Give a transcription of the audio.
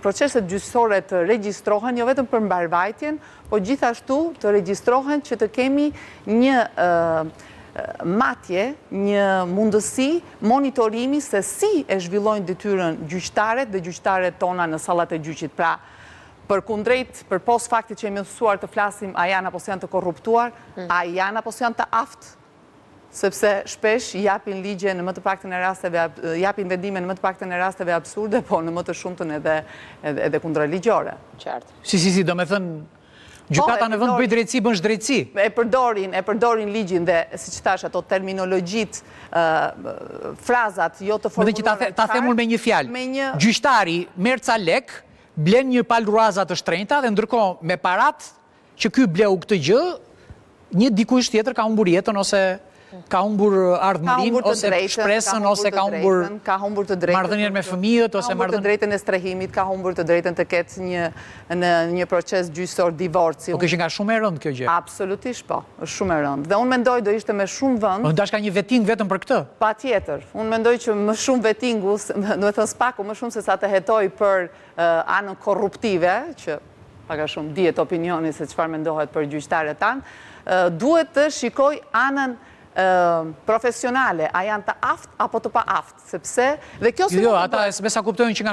Proceset gjyqësore të regjistrohen jo vetëm për mbarvajtjen, po gjithashtu të regjistrohen që të kemi një matje, një mundësi monitorimi se si e zhvillojnë detyrën gjyqtarët dhe gjyqtarët tona në sallat e gjyqit. Pra, përkundrejt, për pos faktit që jemi mësuar të flasim a janë apo janë të korruptuar, a janë apo janë të aftë, sepse shpesh japin ligje në më të paktën e rasteve, japin vendime në më të paktën e rasteve absurde, po në më të shumtën edhe kundërligjore. Qartë. Si, do me thënë, gjykata në vend bëj drejtësi, bësh drejtësi. E përdorin ligjin dhe, si që thash, ato terminologjit, frazat, jo të formuluar. Më dhe që ta themur me një fjalë. Gjyqtari merr ca lek, blen një palë ruaza të shtrenjta dhe ndërkohë me parat që ky bleu këtë gjë, një dikush tjetër ka humbur jetën ose ka humbur ardhmërinë ose shpresën ose ka humbur marrëdhënien me fëmijët ose ka humbur të drejtën e strehimit, ka humbur të drejtën të ketë një proces gjyqësor divorci. Po këshin nga shumë e rëndë kjo gjë. Absolutisht po, është shumë e rëndë. Dhe unë mendoj do ishte me shumë vend. Dash ka një vetting vetëm për këtë? Patjetër. Unë mendoj që më shumë vettingu, do të thënë spaku më shumë se sa të hetoj për anën korruptive, që paka shumë dihet opinioni se çfarë mendohet për gjyqtarët tanë, duhet të shikoj anën profesionale, a janë të aftë apo të pa aftë, sepse dhe kjo Jo, ata sa kuptojnë që nga